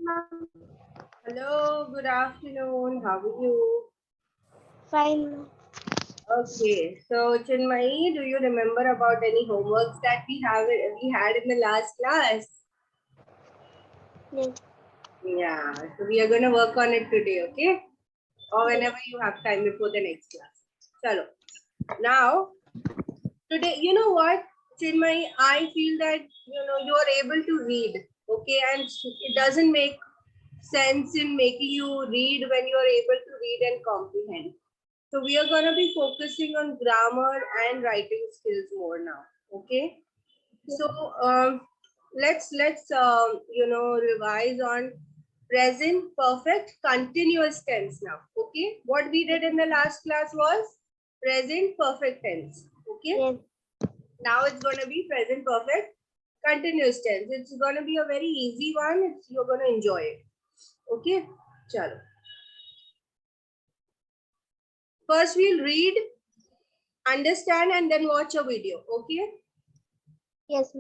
Hello, good afternoon. How are you? Fine. Okay, so Chinmai, do you remember about any homeworks that we had in the last class? Yes. Yeah, so we are going to work on it today, okay? Or Yes. whenever you have time before the next class. Chalo. Now, today, you know what, Chinmai, I feel that you are able to read, okay, and it doesn't make sense in making you read when you are able to read and comprehend. So we are going to be focusing on grammar and writing skills more now. Okay. So let's revise on present perfect continuous tense now. Okay. What we did in the last class was present perfect tense. Okay. Yes. Now it's going to be present perfect continuous tense. It's going to be a very easy one. You're going to enjoy it. Okay. Chalo. First we'll read, understand, and then watch a video. Okay. Yes.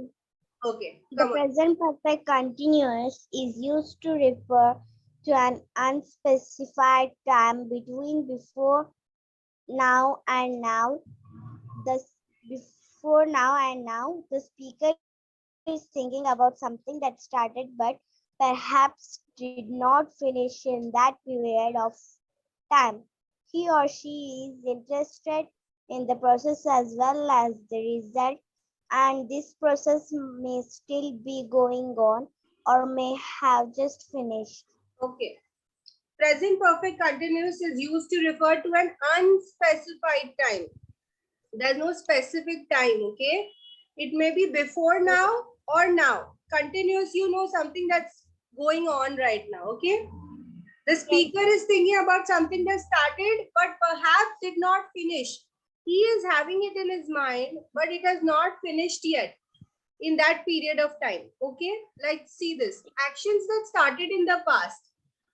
Okay, The come on. present perfect continuous is used to refer to an unspecified time between before, now, and now. The before, now, and now, the speaker is thinking about something that started but perhaps did not finish in that period of time. He or she is interested in the process as well as the result, and this process may still be going on or may have just finished. Okay. Present perfect continuous is used to refer to an unspecified time. There's no specific time, okay? It may be before now or now. Continuous, something that's going on right now, okay? The speaker is thinking about something that started but perhaps did not finish. He is having it in his mind, but it has not finished yet in that period of time. Okay, like see this actions that started in the past.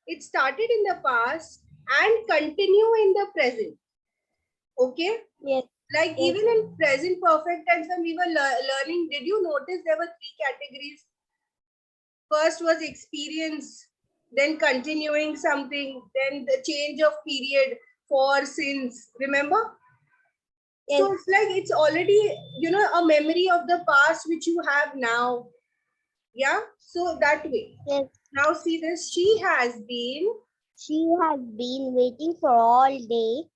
It started in the past and continue in the present. Okay, Yes. like Yes. even in present perfect tense when we were learning, did you notice there were three categories? First was experience, then continuing something, then the change of period, for, since. Remember? Yes. So it's like it's already a memory of the past which you have now. Yeah, so that way. Yes. Now see this, she has been She has been waiting for all day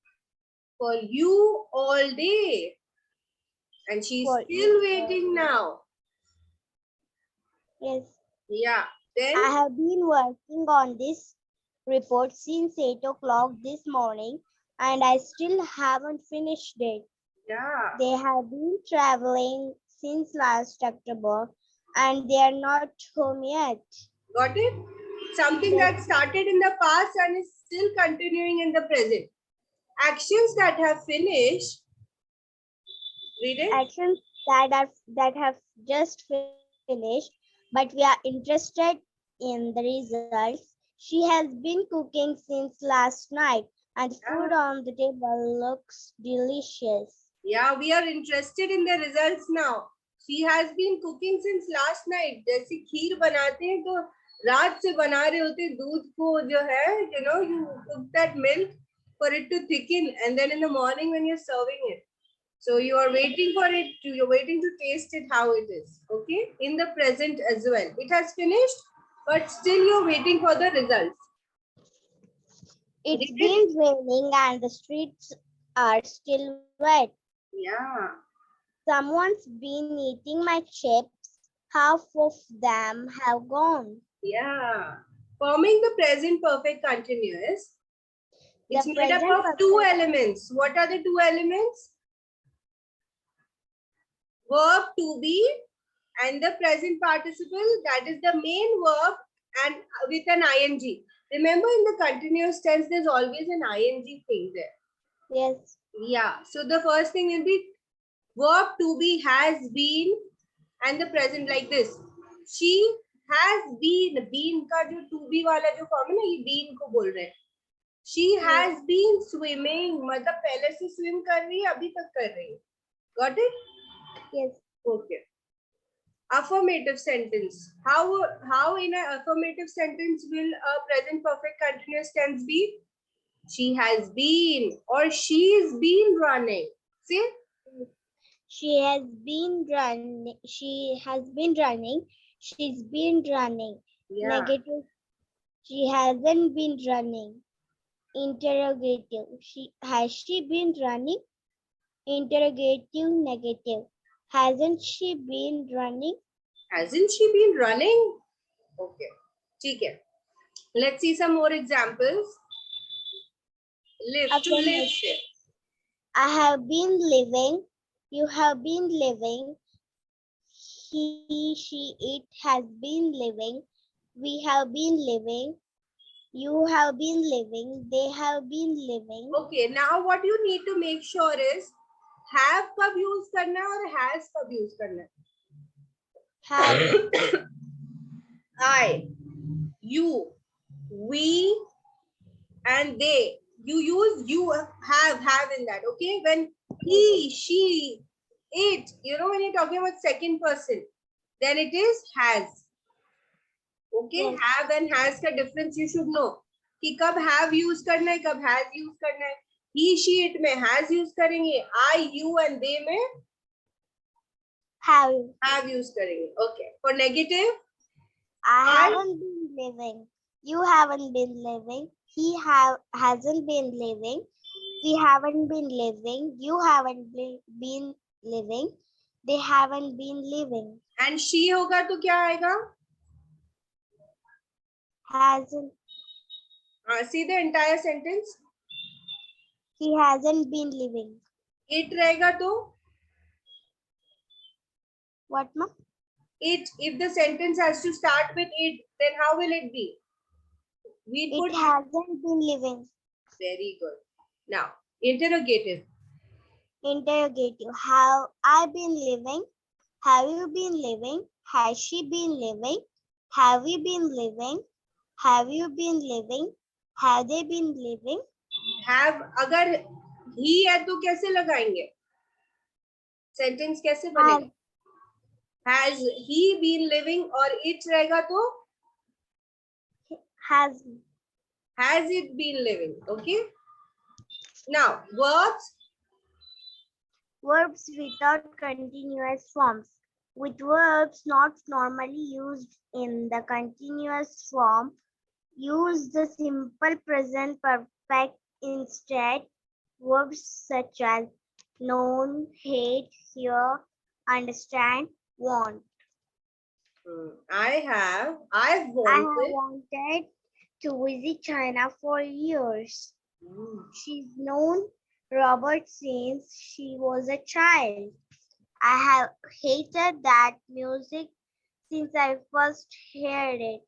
for you all day and she's for still you. waiting now. Yes. Yeah, then I have been working on this report since 8 o'clock this morning and I still haven't finished it. yeah, They have been traveling since last October and they are not home yet. got it? Something Yes. that started in the past and is still continuing in the present. Actions that have finished, read it. Actions that have just finished, but we are interested in the results. She has been cooking since last night and the food Yeah. on the table looks delicious. Yeah, we are interested in the results now. She has been cooking since last night. जैसे खीर बनाते हैं तो रात से बना रहे होते हैं दूध को जो है, you cook that milk for it to thicken and then in the morning when you're serving it. So you are waiting for it, you're waiting to taste it how it is. Okay, in the present as well. It has finished, but still you're waiting for the results. It's Did it? been raining and the streets are still wet. Yeah. Someone's been eating my chips. Half of them have gone. Yeah. Forming the present perfect continuous. The It's made up present of two perfect elements. What are the two elements? Verb to be and the present participle, that is the main verb, and with an ing. Remember in the continuous tense, there's always an ing thing there. yes. Yeah. So the first thing will be verb to be, has been, and the present like this. She has been. Been का जो to be वाला जो form है ना, ये been को बोल रहे हैं. She has been swimming. मतलब पहले से swim कर रही है, अभी तक कर रही है. Got it? Yes. Okay. Affirmative sentence. How in an affirmative sentence will a present perfect continuous tense be? She has been or she's been running. See? She has been running. She has been running. She's been running. Yeah. Negative. She hasn't been running. Interrogative. She been running? Interrogative negative. Hasn't she been running? Hasn't she been running? Okay. ठीक है. Let's see some more examples. Live, to live. Affirmative. I have been living. You have been living. He, she, it has been living. We have been living. You have been living. They have been living. Okay, now what you need to make sure is have कब use करना है और has कब use करना है. Have. I, you, we, and they. You use you have in that. Okay, when he, she, it. You know when you're talking about second person, then it is has. Okay, Yes. have and has का difference you should know. कि कब have use करना है, कब has use करना है. He, she, it में has use करेंगे. I, you and they में Have. use करेंगे. Okay. For negative, I haven't been living. You haven't been living. He hasn't been living. We haven't been living. You haven't been living. They haven't been living. and she होगा तो क्या आएगा? Hasn't. See the entire sentence. He hasn't been living. It रहेगा तो What, ma'am? it. If the sentence has to start with it, then how will it be? We put It hasn't been living. very good. Now interrogative. Interrogative. Have I been living? Have you been living? Has she been living? Have we been living? Have you been living? Have they been living? Have अगर he है तो कैसे लगाएंगे? Sentence कैसे बनेगा? Has he been living or it रहेगा तो Has it been living? Okay. Now verbs. verbs without continuous forms. With verbs not normally used in the continuous form, use the simple present perfect instead. Verbs such as known, hate, hear, understand, want. I've I have wanted. wanted to visit China for years. She's known Robert since she was a child. I have hated that music since I first heard it.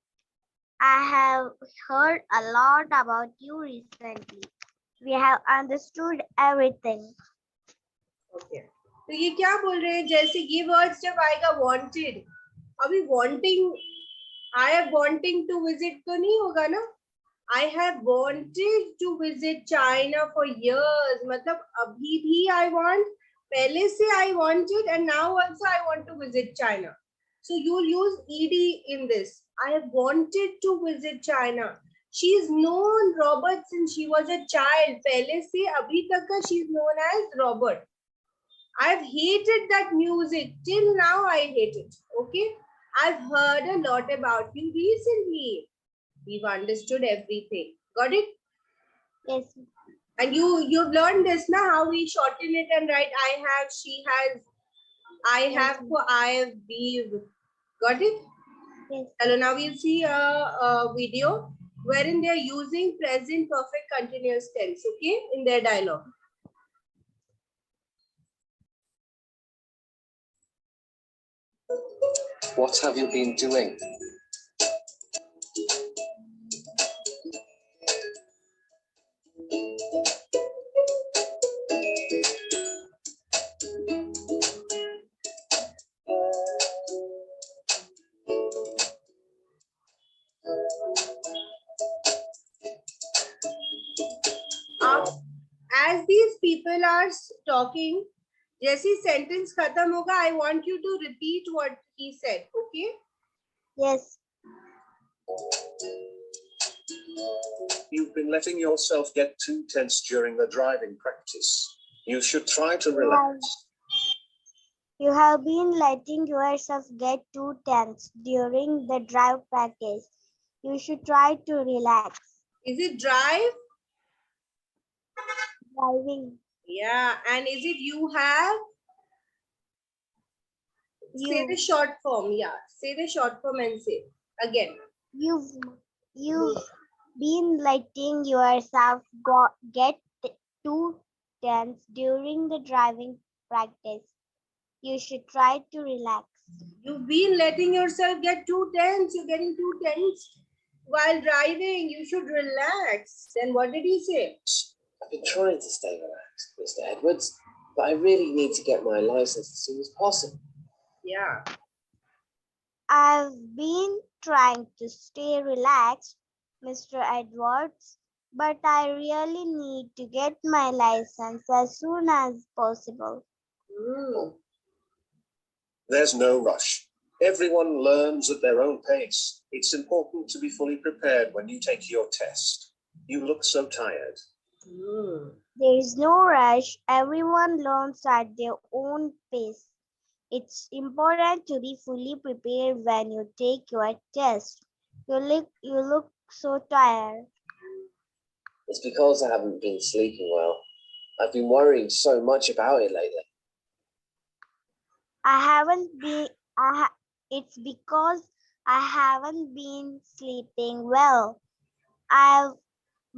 I have heard a lot about you recently. We have understood everything. Okay. तो ये क्या बोल रहे हैं? जैसे ये words जब आएगा wanted, अभी wanting, I have wanting to visit तो नहीं होगा ना? I have wanted to visit China for years. मतलब अभी भी I want, पहले से I wanted and now also I want to visit China. So you'll use ed in this. I have wanted to visit China. She's known Robert since she was a child. पहले से अभी तक का she's known as Robert. I've hated that music. Till now I hate it. Okay. I've heard a lot about you recently. We've understood everything. Got it? Yes. And you've learned this now, how we shorten it and write I have, she has, I have for I have, we've. Got it? Yes. Hello, now we'll see a video wherein they're using present perfect continuous tense, okay, in their dialogue. What have you been doing? As these people are talking, जैसी sentence खत्म होगा, I want you to repeat what he said. Okay. Yes. You've been letting yourself get too tense during the driving practice. You should try to relax. You have been letting yourself get too tense during the drive practice. You should try to relax. Is it drive? Driving. Yeah. And is it you have? Say the You. short form. Yeah. Say the short form and say again. You've been letting yourself get too tense during the driving practice. You should try to relax. You've been letting yourself get too tense. You're getting too tense while driving. You should relax. Then what did he say? I've been trying to stay relaxed, Mr. Edwards, but I really need to get my license as soon as possible. Yeah. I've been trying to stay relaxed, Mr. Edwards, but I really need to get my license as soon as possible. There's no rush. Everyone learns at their own pace. It's important to be fully prepared when you take your test. You look so tired. There is no rush. Everyone learns at their own pace. It's important to be fully prepared when you take your test. You look so tired. It's because I haven't been sleeping well. I've been worrying so much about it lately. It's because I haven't been sleeping well. I've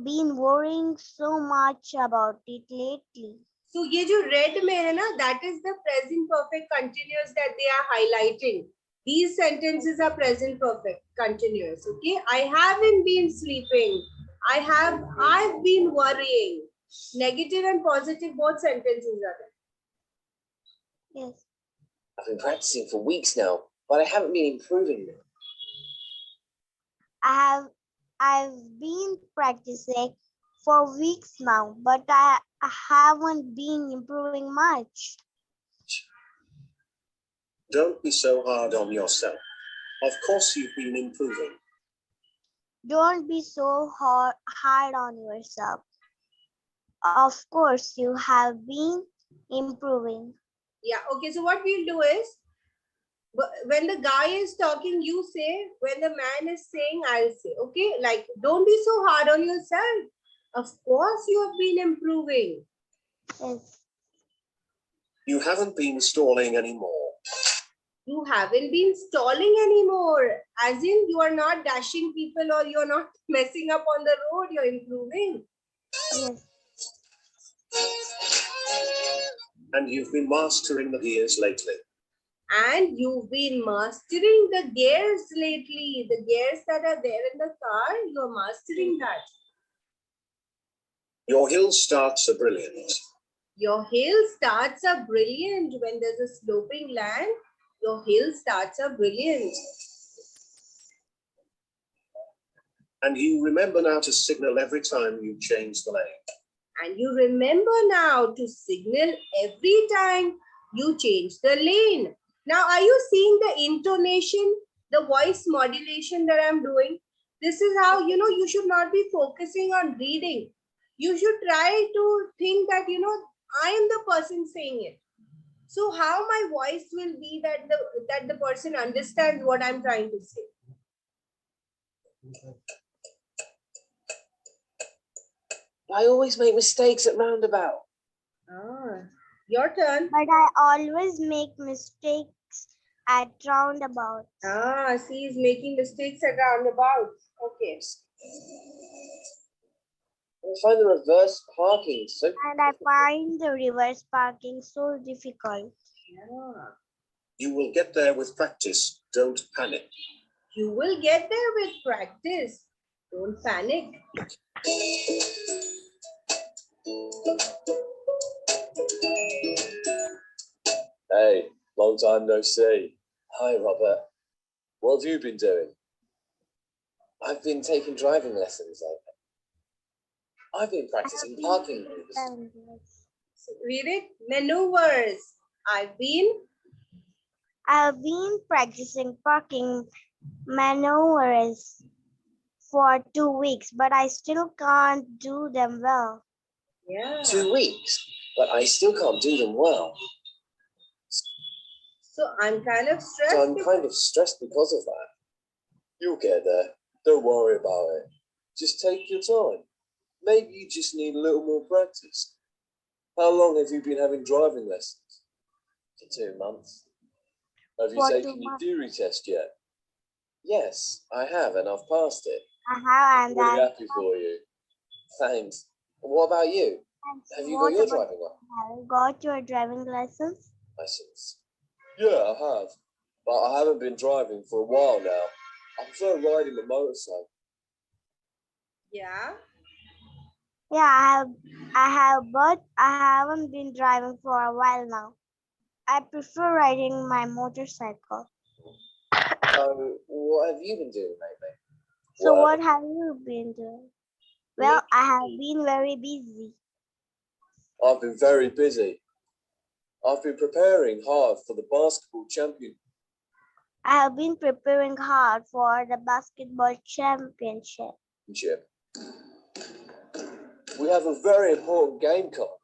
been worrying so much about it lately. So ये जो red में है ना, that is the present perfect continuous that they are highlighting. These sentences are present perfect continuous. Okay. I haven't been sleeping. I've been worrying. Negative and positive both sentences are there. Yes. I've been practicing for weeks now, but I haven't been improving. I've been practicing for weeks now, but I haven't been improving much. Don't be so hard on yourself. Of course you've been improving. Don't be so hard on yourself. Of course, you have been improving. Yeah. Okay. So what we'll do is, when the guy is talking, you say. When the man is saying, I'll say. Okay. Like, don't be so hard on yourself. Of course, you have been improving. Yes. You haven't been stalling anymore. You haven't been stalling anymore. As in, you are not dashing people or you're not messing up on the road. You're improving. Yes. And you've been mastering the gears lately. And you've been mastering the gears lately. The gears that are there in the car, you're mastering that. Your hill starts are brilliant. Your hill starts are brilliant. When there's a sloping land, your hill starts are brilliant. And you remember now to signal every time you change the lane. And you remember now to signal every time you change the lane. Now, are you seeing the intonation, the voice modulation that I'm doing? This is how, you should not be focusing on reading. You should try to think that, I am the person saying it. So how my voice will be that the person understands what I'm trying to say. I always make mistakes at roundabout. Your turn. But I always make mistakes at roundabouts. See, he's making mistakes at roundabouts. Okay. I find the reverse parking so. And I find the reverse parking so difficult. Yeah. You will get there with practice. Don't panic. You will get there with practice. Don't panic. Hey, long time no see. Hi, Robert. What have you been doing? I've been taking driving lessons. I've been practicing parking maneuvers. Read it. Maneuvers. I've been I've been practicing parking maneuvers for 2 weeks, but I still can't do them well. Yeah. 2 weeks, but I still can't do them well. So I'm kind of stressed. So I'm kind of stressed because of that. You'll get there. Don't worry about it. Just take your time. Maybe you just need a little more practice. How long have you been having driving lessons? For 2 months. Have you For 2 taken your months. theory test yet? Yes, I have, and I've passed it. I have, and Really I happy for you. Thanks. What about you? Have you got your driving have got your driving license? license? Yeah, I have. But I haven't been driving for a while now. I prefer riding a motorcycle. Yeah. Yeah, I have, but I haven't been driving for a while now. I prefer riding my motorcycle. So, what have you been doing lately? So Well, what have you been doing? Well, I have been very busy. I've been very busy. I've been preparing hard for the basketball championship. I have been preparing hard for the basketball championship. We have a very important game coming.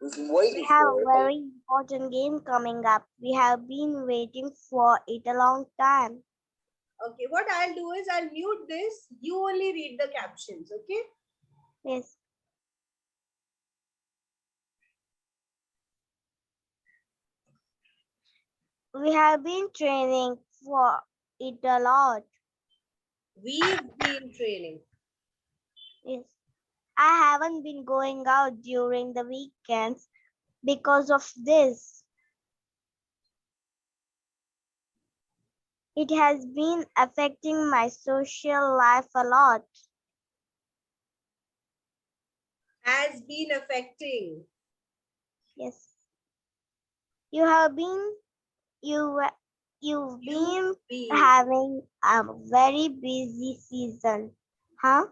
We've been waiting We have for a it. very important game coming up. We have been waiting for it a long time. Okay, what I'll do is I'll mute this. You only read the captions, okay? Yes. We have been training for it a lot. We've been training. Yes. I haven't been going out during the weekends because of this. It has been affecting my social life a lot. Has been affecting. Yes. You've been having a very busy season, huh?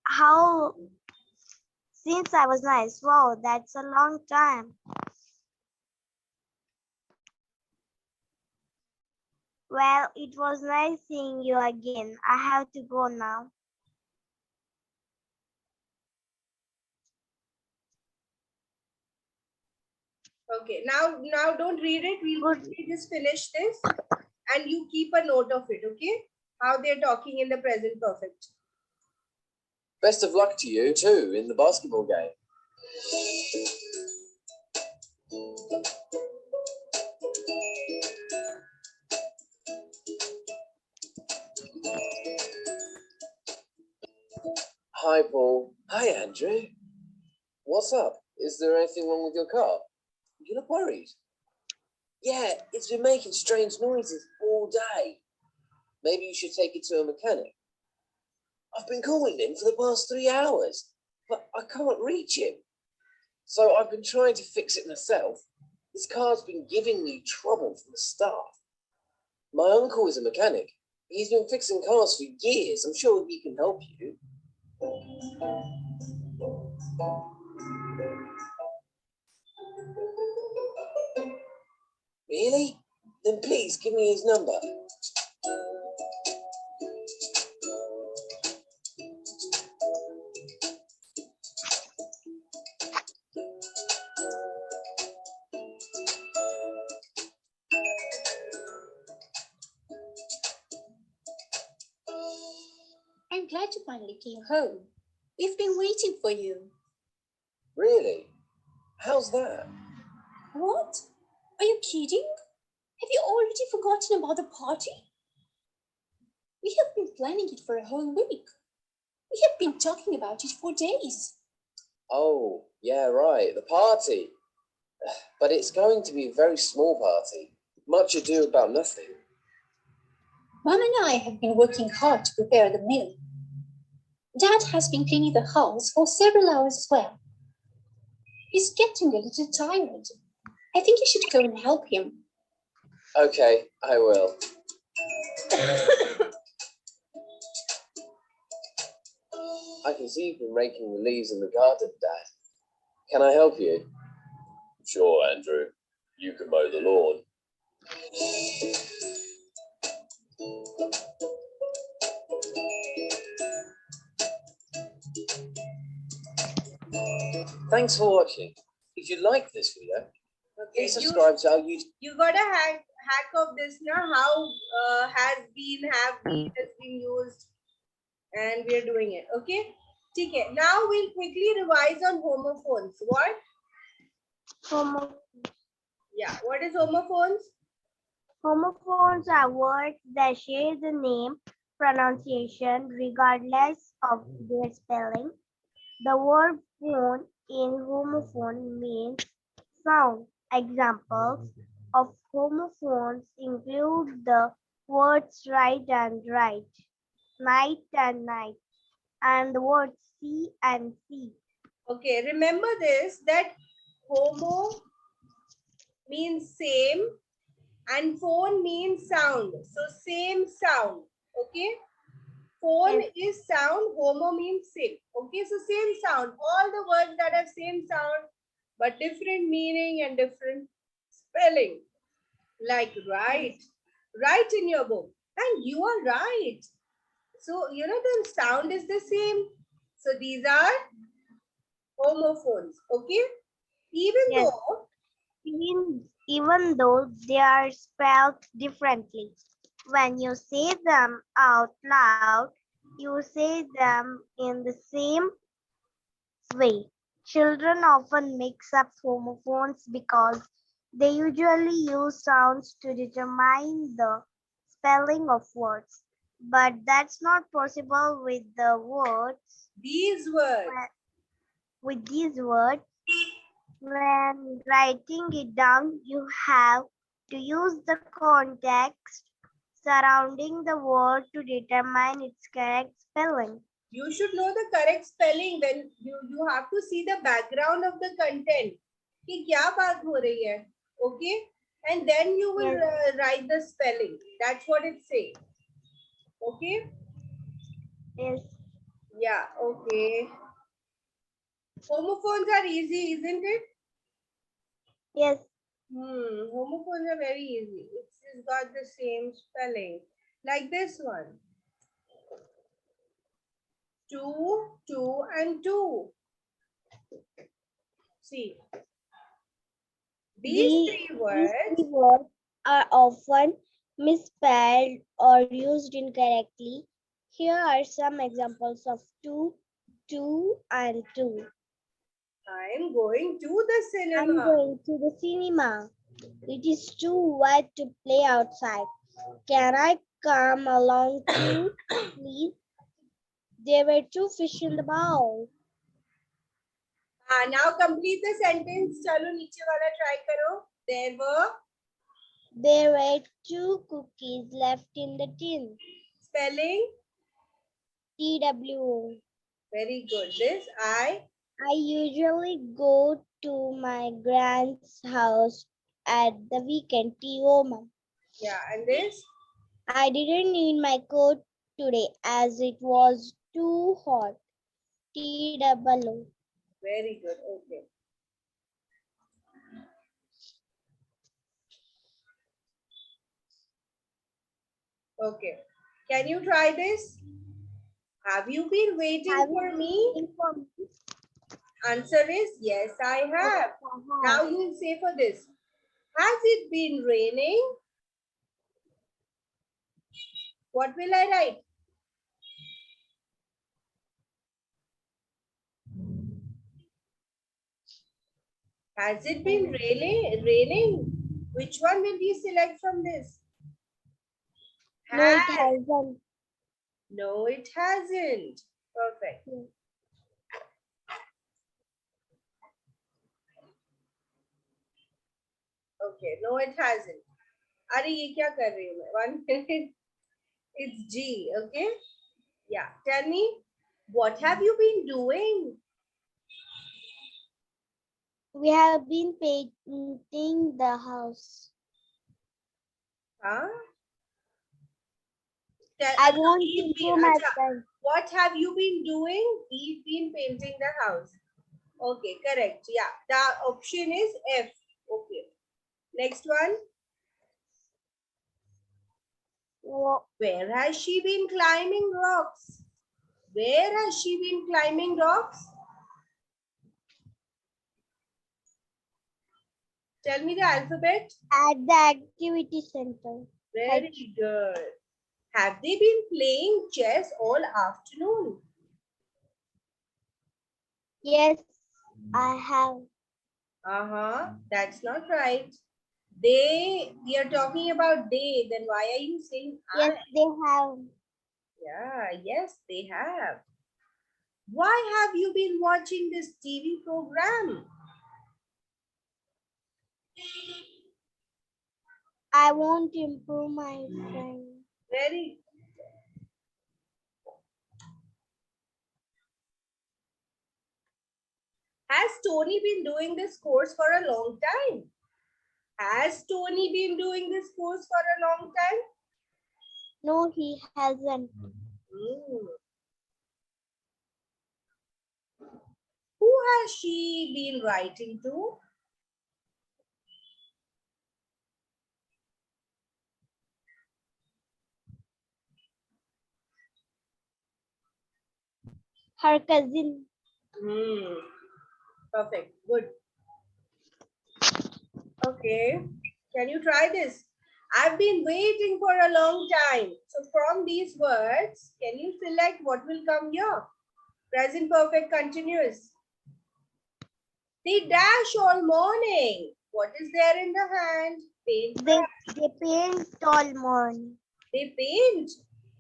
How since I was nice. Wow, that's a long time. Well, it was nice seeing you again. I have to go now. Okay, now don't read it. We'll just finish this and you keep a note of it, okay? How they're talking in the present perfect. Best of luck to you too in the basketball game. Hi, Paul. Hi, Andrew. What's up? Is there anything wrong with your car? You look worried. Yeah, it's been making strange noises all day. Maybe you should take it to a mechanic. I've been calling him for the past 3 hours, but I can't reach him. So I've been trying to fix it myself. This car's been giving me trouble from the start. My uncle is a mechanic. He's been fixing cars for years. I'm sure he can help you. Really? Then please give me his number. I'm glad you finally came home. We've been waiting for you. Really? How's that? What? Are you kidding? Have you already forgotten about the party? We have been planning it for a whole week. We have been talking about it for days. Oh, yeah, right. The party. But it's going to be a very small party. Much ado about nothing. Mom and I have been working hard to prepare the meal. Dad has been cleaning the house for several hours as well. He's getting a little tired. I think you should go and help him. Okay, I will. I can see you've been raking the leaves in the garden, Dad. Can I help you? Sure, Andrew. You can mow the lawn. Thanks for watching. If you like this video, Okay, please subscribe to our YouTube. you got a hack of this now. How has been, have been has been used, and we are doing it. Okay. Okay. Now we'll quickly revise on homophones. What? Yeah. What is homophones? Homophones are words that share the name, pronunciation, regardless of their spelling. The word phone in homophone means sound. Examples of homophones include the words right and right, night and night, and the words see and see. Okay. Remember this, that homo means same and phone means sound. So same sound. Okay. Phone Yes. is sound, homo means same. Okay, so same sound. All the words that have same sound but different meaning and different spelling. Like write. Write in your book. And you are right. So, you know, the sound is the same. So these are homophones. Okay. Even Yes. though, Even though they are spelled differently. When you say them out loud, you say them in the same way. Children often mix up homophones because they usually use sounds to determine the spelling of words. But that's not possible with the words. these words, With these words, when writing it down, you have to use the context surrounding the word to determine its correct spelling. you should know the correct spelling. When you have to see the background of the content. कि क्या बात हो रही है? Okay, and then you will Yes. write the spelling. That's what it says. Okay, Yes. yeah, okay. Homophones are easy, isn't it? Yes. Homophones are very easy. It's got the same spelling. Like this one. 2, 2, and 2. See. These three These words. three words are often misspelled or used incorrectly. Here are some examples of two, and two. I'm going to the I'm cinema. going to the cinema. It is too wet to play outside. Can I come along too, please? There were two fish in the bowl. Now complete the sentence. Chalo niche wala try karo. There were two cookies left in the tin. Spelling. TWO. Very good. This I usually go to my grand's house at the weekend. TOMA. yeah, and this I didn't need my coat today as it was too hot. TOO. very good. Okay. Okay. Can you try this? Have you been waiting Have for you me? been waiting for me? Answer is yes, I have. Now you will say for this. Has it been raining? What will I write? Has it been raining? Which one will you select from this? No, it Has. hasn't. No, it hasn't. Perfect. Okay, no, it hasn't. अरे ये क्या कर रही हूँ मैं? 1 minute. It's G. Okay. Yeah. Tell me, what have you been doing? We have been painting the house. Huh? I want to we've been, improve my acha, French. what have you been doing? We've been painting the house. Okay, correct. Yeah, the option is F. Okay. Next one. Where has she been climbing rocks? Where has she been climbing rocks? Tell me the alphabet. At the activity center. Very good. Have they been playing chess all afternoon? Yes, I have. That's not right. We are talking about they, then why are you saying Yes, I? they have. Yeah, yes, they have. Why have you been watching this TV program? I want to improve my French. Very. Has Tony been doing this course for a long time? Has Tony been doing this course for a long time? No, he hasn't. Hmm. Who has she been writing to? Her cousin. Hmm. Perfect. Good. Okay. Can you try this? I've been waiting for a long time. So from these words, can you select what will come here? Present perfect continuous. They dash all morning. What is there in the hand? Paintbrush. They paint all morning. They paint.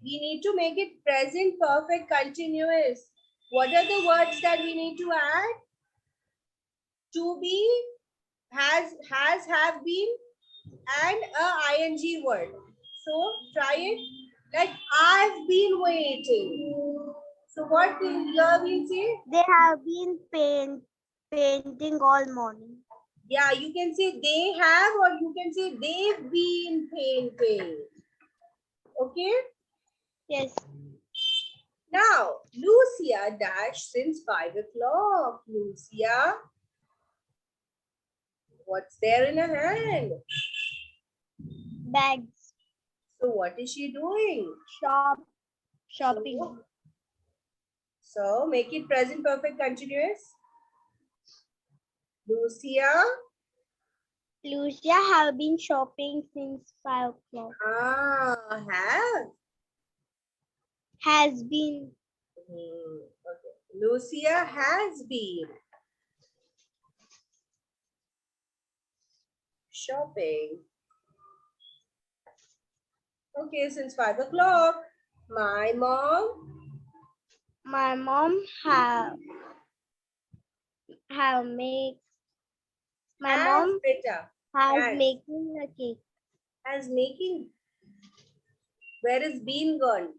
We need to make it present perfect continuous. What are the words that we need to add? To be, has, have been, and a ing word. So try it. Like I've been waiting. So what will here we say? They have been painting all morning. Yeah, you can say they have, or you can say they've been painting. Okay. Yes. Now, Lucia dashed since 5 o'clock. Lucia, what's there in her hand? Bags. So what is she doing? Shopping. So make it present perfect continuous. Lucia. Lucia have been shopping since 5 o'clock. Have. Has been. Okay. Lucia has been shopping. Okay, since 5 o'clock. My mom. My mom have make. My mom Beta. has making a cake. Has making. Where is been gone?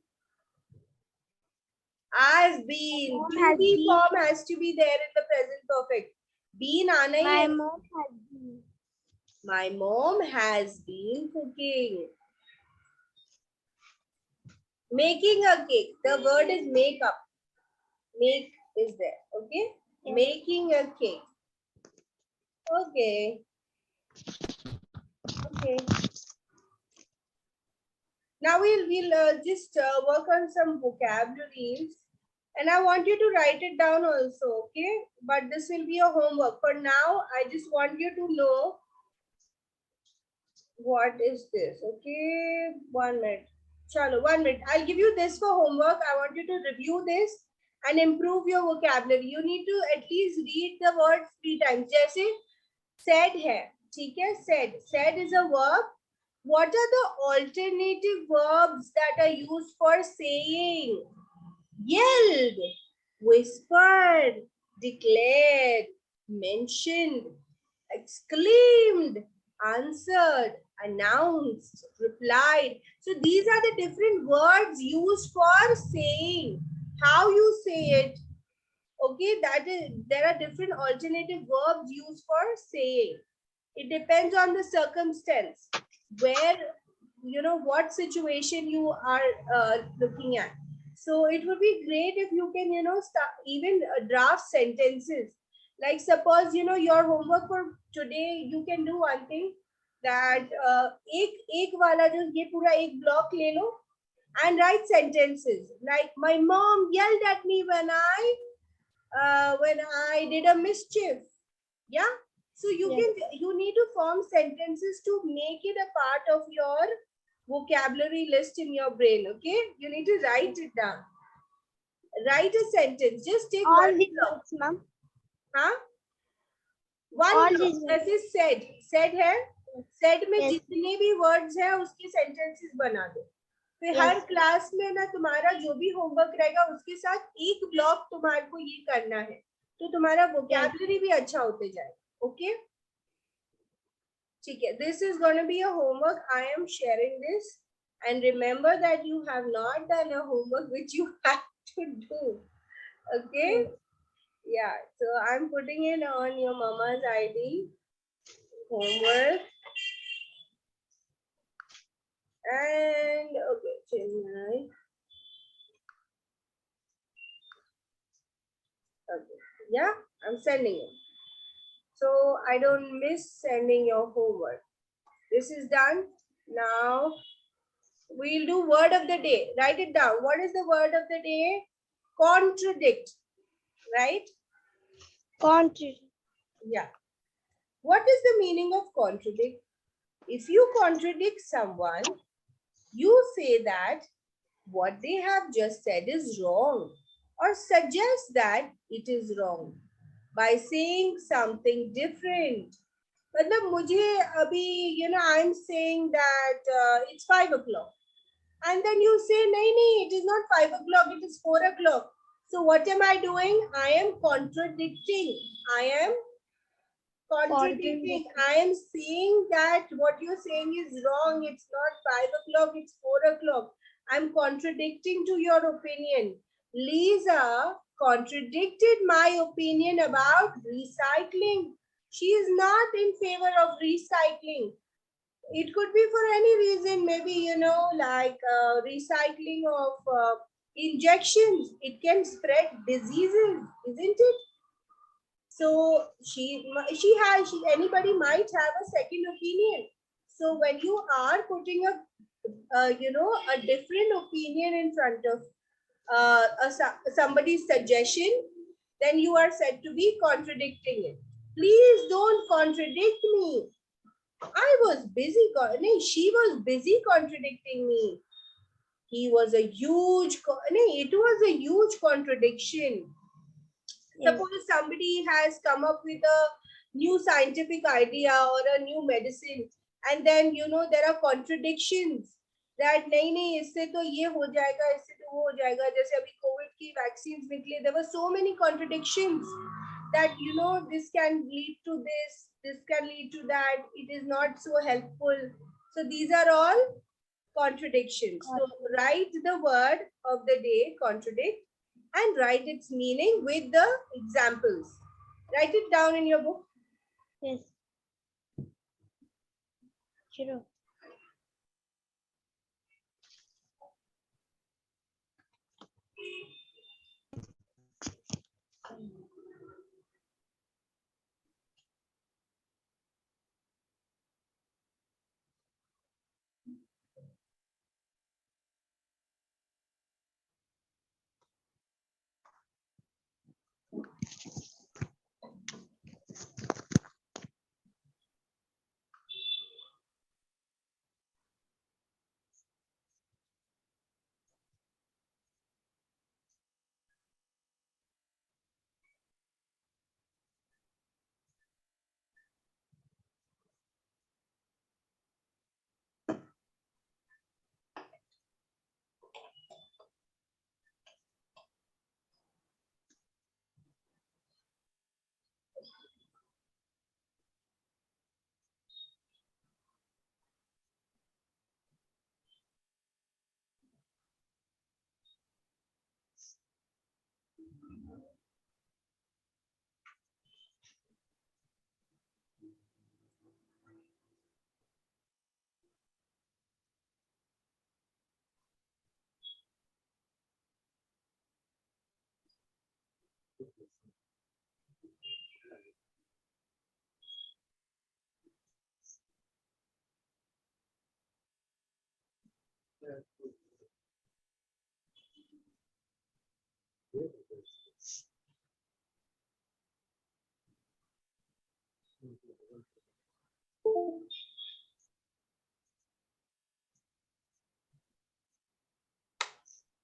I've been. Mom To has be been. form has to be there in the present perfect. Been आना ही My है. mom has been. My mom has been cooking. Making a cake. The word is make up. Make is there. Okay. Yes. Making a cake. Okay. Okay. Now we'll just work on some vocabularies, and I want you to write it down also. Okay. But this will be your homework. For now, I just want you to know what is this. Okay. 1 minute. Chalo, 1 minute. I'll give you this for homework. I want you to review this and improve your vocabulary. You need to at least read the word 3 times. जैसे said है, ठीक है? Said is a verb. What are the alternative verbs that are used for saying? Yelled, whispered, declared, mentioned, exclaimed, answered, announced, replied. So these are the different words used for saying. How you say it? Okay, there are different alternative verbs used for saying. It depends on the circumstance. Where you know, what situation you are looking at. So it would be great if you can, you know, start even draft sentences. Like suppose, you know, your homework for today, you can do one thing that एक वाला जो ये पूरा एक block ले लो and write sentences like my mom yelled at me when I did a mischief. Yeah. So you Yes. you need to form sentences to make it a part of your vocabulary list in your brain. Okay. You need to write it down. Write a sentence. Just take All one these block. words, ma'am. Huh? One All block. these words. जैसे said है. Said में Yes. जितने भी words है उसके sentences बना दो. फिर Yes. हर क्लास में ना तुम्हारा जो भी होमवर्क रहेगा उसके साथ एक ब्लॉक तुम्हारे को ये करना है, तो तुम्हारा वोकैबुलरी भी अच्छा होते जाएगा. ओके, ठीक है. This is gonna be a homework. I am sharing this and remember that you have not done a homework which you have to do. Okay. Yes. Yeah, so I'm putting it on your mama's ID homework. And okay, Chennai. Okay. Yeah, I'm sending it. So I don't miss sending your homework. This is done. Now we'll do word of the day. Write it down. What is the word of the day? Contradict. Right? Contrary. Yeah. What is the meaning of contradict? If you contradict someone, you say that what they have just said is wrong or suggest that it is wrong by saying something different. मतलब मुझे अभी, you know, I'm saying that it's 5 o'clock, and then you say नहीं, it is not 5 o'clock, it is 4 o'clock. So what am I doing? I am contradicting. I am contradicting. I am saying that what you're saying is wrong. It's not 5 o'clock, it's 4 o'clock. I'm contradicting to your opinion. Lisa contradicted my opinion about recycling. She is not in favor of recycling. It could be for any reason, maybe, you know, like recycling of injections. It can spread diseases, isn't it? So anybody might have a second opinion. So when you are putting you know, a different opinion in front of somebody's suggestion, then you are said to be contradicting it. Please don't contradict me. I was busy. No, she was busy contradicting me. He was a huge. No, it was a huge contradiction. Yes. Suppose somebody has come up with a new scientific idea or a new medicine, and then, you know, there are contradictions that नहीं इससे तो ये हो जाएगा, इससे तो वो हो जाएगा. जैसे अभी कोविड की वैक्सीन्स निकले, there were so many contradictions that, you know, this can lead to this can lead to that, it is not so helpful. So these are all contradictions. So write the word of the day, contradict, and write its meaning with the examples. Write it down in your book. Yes. Sure.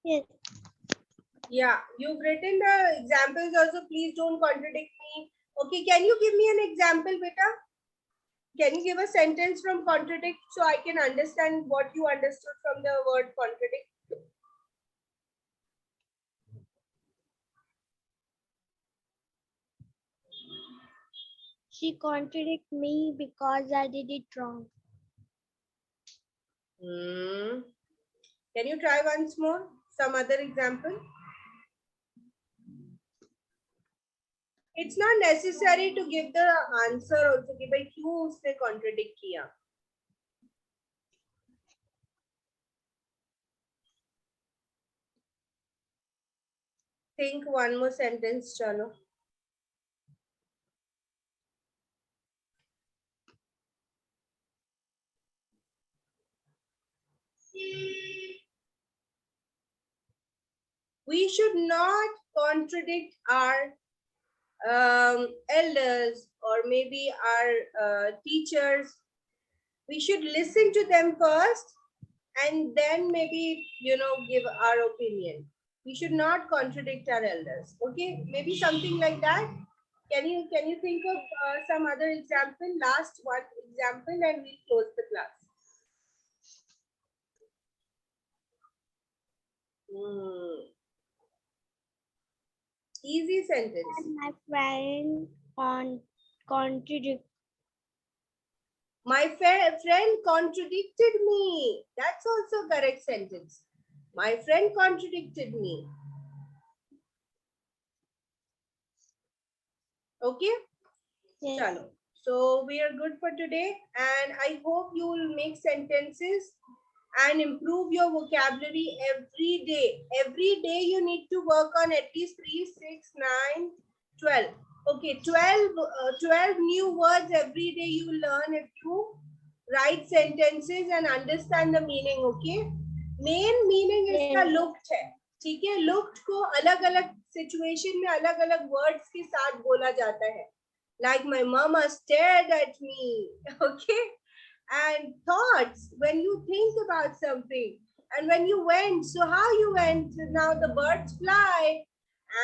Yes. Yeah, you've written the examples also. Please don't contradict me. Okay, can you give me an example, beta? Can you give a sentence from contradict so I can understand what you understood from the word contradict? She contradicted me because I did it wrong. Can you try once more? Some other example? It's not necessary to give the answer also कि भाई क्यों उसने contradict किया. Think one more sentence, chalo. We should not contradict our elders or maybe our teachers. We should listen to them first and then maybe, give our opinion. We should not contradict our elders. Okay, maybe something like that. Can you think of some other example? Last one example, and we'll close the class. Easy sentence. And my friend contradicted. My friend contradicted me. That's also correct sentence. My friend contradicted me. Okay? Yes. Chalo. So we are good for today, and I hope you will make sentences and improve your vocabulary every day. Every day you need to work on at least 3, 6, 9, 12. Okay, 12 new words every day you will learn if you write sentences and understand the meaning. Okay, main meaning is Yes. looked है. ठीक है, looked को अलग अलग situation में अलग अलग words के साथ बोला जाता है. Like my mama stared at me. Okay. And thoughts, when you think about something, and when you went, so how you went? Now the birds fly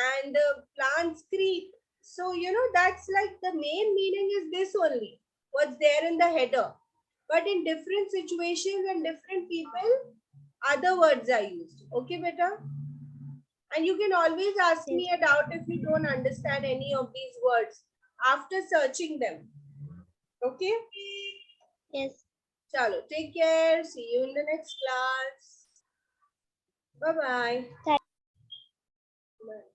and the plants creep. So that's like the main meaning is this only, what's there in the header. But in different situations and different people, other words are used. Okay, beta? And you can always ask me a doubt if you don't understand any of these words after searching them. Okay? Yes. Chalo, take care. See you in the next class. Bye-bye. Thank- Bye.